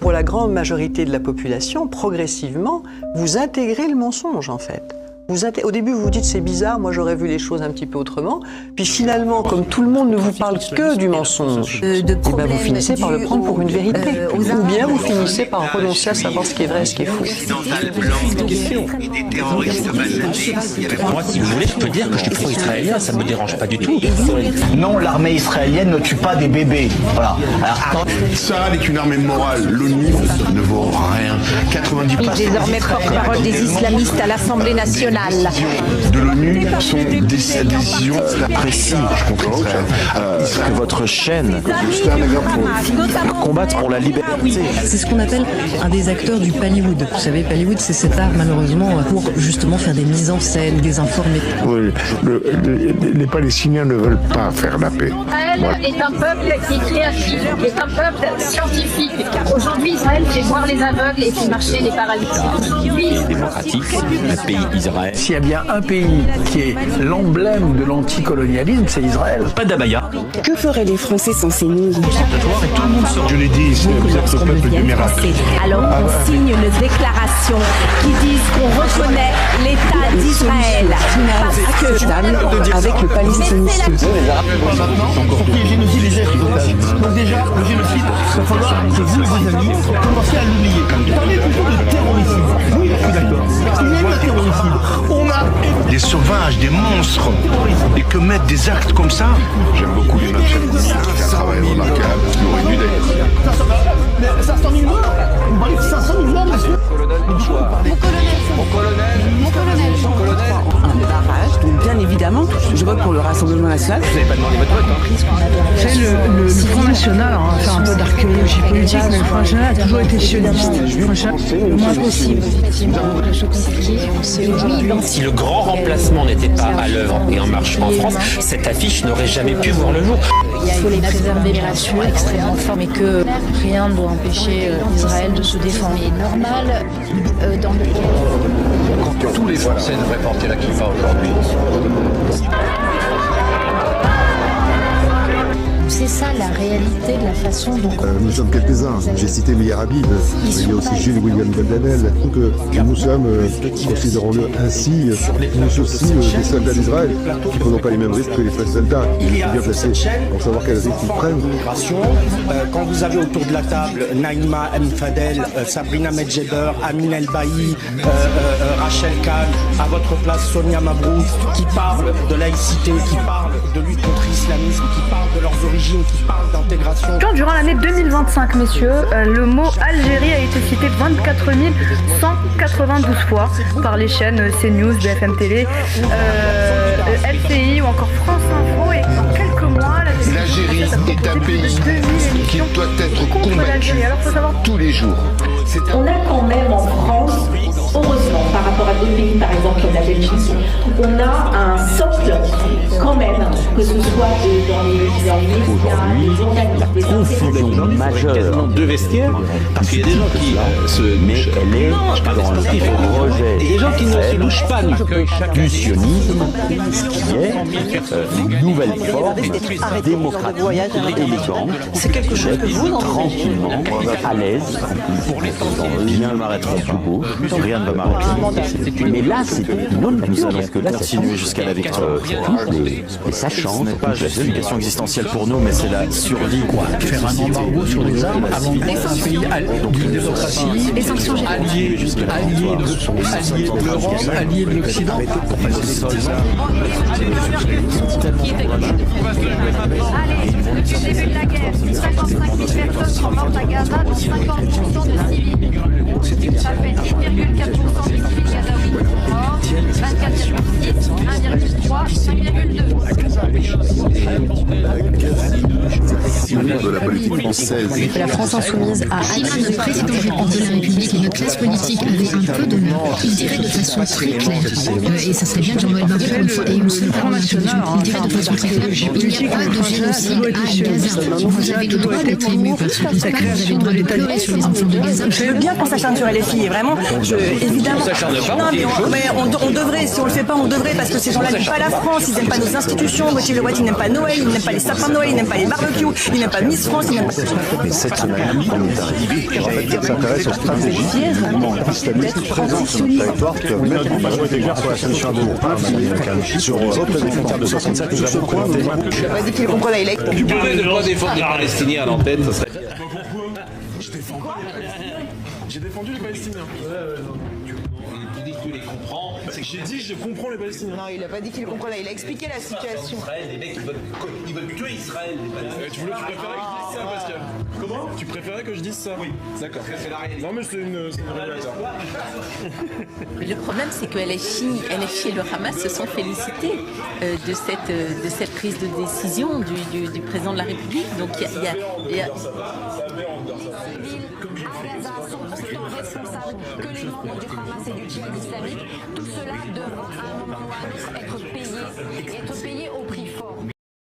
pour la grande majorité de la population, progressivement, vous intégrez le mensonge en fait. Au début, vous vous dites c'est bizarre, moi j'aurais vu les choses un petit peu autrement. Puis finalement, comme tout le monde ne vous parle que du mensonge, vous finissez par le prendre pour une vérité. Ou bien vous finissez par renoncer à savoir ce qui est vrai et ce qui est faux. Moi, si vous voulez, je peux dire que je suis pro-israélien, ça me dérange pas du tout. Non, l'armée israélienne ne tue pas des bébés. Voilà. Alors, Tsahal est une armée morale. L'ONU ne vaut rien. 90%. Désormais porte-parole des islamistes à l'Assemblée nationale. De l'ONU sont des décisions précis contre Israël. Que votre chaîne combatte pour la liberté. C'est ce qu'on appelle un des acteurs du Pallywood. Vous savez, Pallywood, c'est cet art malheureusement pour justement faire des mises en scène, désinformer. Oui, les Palestiniens ne veulent pas faire la paix. Israël est un peuple qui est créatif, est un peuple scientifique. Aujourd'hui, Israël fait voir les aveugles et fait marcher les paralysés. Oui. Démocratique, le pays Israël. s'il y a bien un pays qui est l'emblème de l'anticolonialisme, c'est Israël. Pas d'abaya. Que feraient les Français sans ces news? Je l'ai dit, vous êtes le peuple du miracle. Alors on signe une déclaration qui dit qu'on reconnaît l'État d'Israël. Parce que avec le palestinisme. Le génocide des êtres. Donc déjà, le génocide, il va falloir que vous, vos amis, commencez à l'oublier. Parlez plutôt de terrorisme. Oui, je suis d'accord. Même le terrorisme. On a Des sauvages, des monstres, et que mettre des actes comme ça. J'aime beaucoup les notes féministes qui fait un travail remarquable. L'aurait dû d'ailleurs. 500 000 morts. On parle de 500 000 morts, monsieur. Un barrage, donc bien évidemment, je vote pour le Rassemblement national. Vous n'avez pas demandé votre vote, hein. C'est le Front National, hein, faire un peu d'archéologie politique, mais le Front National a toujours été sioniste. Le moins possible. Si le grand remplacement n'était pas à l'œuvre et en marche en France, cette affiche n'aurait jamais pu voir le jour. Il faut les préserver, les rassurer extrêmement fort, mais que rien ne doit empêcher Israël de se défendre. C'est normal dans le... Tous les Français devraient porter la kippa aujourd'hui. C'est ça la réalité de la façon dont... Nous sommes quelques-uns. J'ai cité Meir Habib, il y a aussi Jules William Goldanel. Donc nous sommes, considérons-le ainsi, nous aussi des soldats d'Israël qui ne prennent pas les mêmes risques que les soldats. Il est bien placé pour savoir quels risques ils prennent. Quand vous avez autour de la table Naïma M. Fadel, Sabrina Medjeder, Amin El Bailly, Rachel Kahn, à votre place Sonia Mabrouk, qui parlent de laïcité, qui parlent de lutte contre l'islamisme, qui parlent de leurs origines, qui parlent d'intégration. Quand durant l'année 2025, messieurs, le mot Algérie a été cité 24 192 fois par les chaînes CNews, BFM TV, LCI ou encore France Info, et en quelques mois, l'Algérie est un pays qui doit être combattu tous les jours. On a quand même en France, heureusement, par rapport à d'autres pays, par exemple comme la Belgique, on a un socle quand même, que ce soit dans les médias, les journalistes, Confusion majeure. Quasiment deux vestiaires, parce qu'il y a des gens qui Mais elle est dans le rejet des gens qui ne se douchent pas du sionisme, ce qui est une nouvelle forme démocratique, élégante. C'est quelque chose que vous, tranquillement, à l'aise. Rien ne m'arrêtera plus beau, rien ne va m'arrêter. Mais là, c'est une autre nature, parce que là, continuer jusqu'à la victoire. et ça change. Ce n'est pas juste une question existentielle pour nous, mais c'est la survie. Faire un embargo sur les armes avant de d'une démocratie, Les sanctions alliés de l'Europe, alliés de l'Occident. Allez, depuis le début de la guerre, 55 000 personnes sont mortes à Gaza, dont 50% de civils. Ça fait 10,4% des civils gazaouis morts, 24,6, 1,3, 1,2. De la politique française. La France insoumise a acquis le président de la République et notre classe politique avait un peu d'honneur. Il dirait de façon très claire, et ça serait bien que Jean-Noël Barrot pour une fois ait une seule parole à télévision, il dirait de façon très claire, il n'y a pas de génocide à Gaza. Vous avez le droit d'être ému par ce qui se passe, vous avez le droit de pleurer sur les enfants de Gaza. Je veux bien qu'on s'acharne sur les filles, vraiment, évidemment. Non, mais on devrait, si on le fait pas, on devrait, parce que ces gens-là n'aiment pas la France, ils n'aiment pas nos institutions. Gauthier Leroy, ils n'aiment pas Noël, ils n'aiment pas les sapins de Noël, ils n'aiment pas les barbecues, ils n'aiment pas Miss France, ils n'aiment pas... Cette semaine, on est arrivé s'intéresse aux stratégies du mouvement islamiste présent sur notre territoire qui peuvent mettre en majorité sur la solution de sur d'autres frontières de 67 nous avons présenté. Il a pas dit qu'il comprenait. Tu pourrais ne pas défendre les Palestiniens à l'antenne, ça serait... J'ai défendu les Palestiniens. Tu dis que tu les comprends. J'ai dit je comprends les Palestiniens. Non, il a pas dit qu'il comprenait. Il a expliqué la situation. Israël, les mecs ils veulent tuer Israël, les Palestiniens. Tu préférais que je dise ça, Pascal? Comment? Tu préférais que je dise ça? Oui. D'accord. C'est la réalité. Non mais c'est une révélation. Le problème, c'est que LFI et le Hamas se sont félicités de cette prise de décision du président de la République. Donc il y a que les membres du Hamas et du djihad islamique, tout cela devra à un moment ou à un autre être payé au prix fort.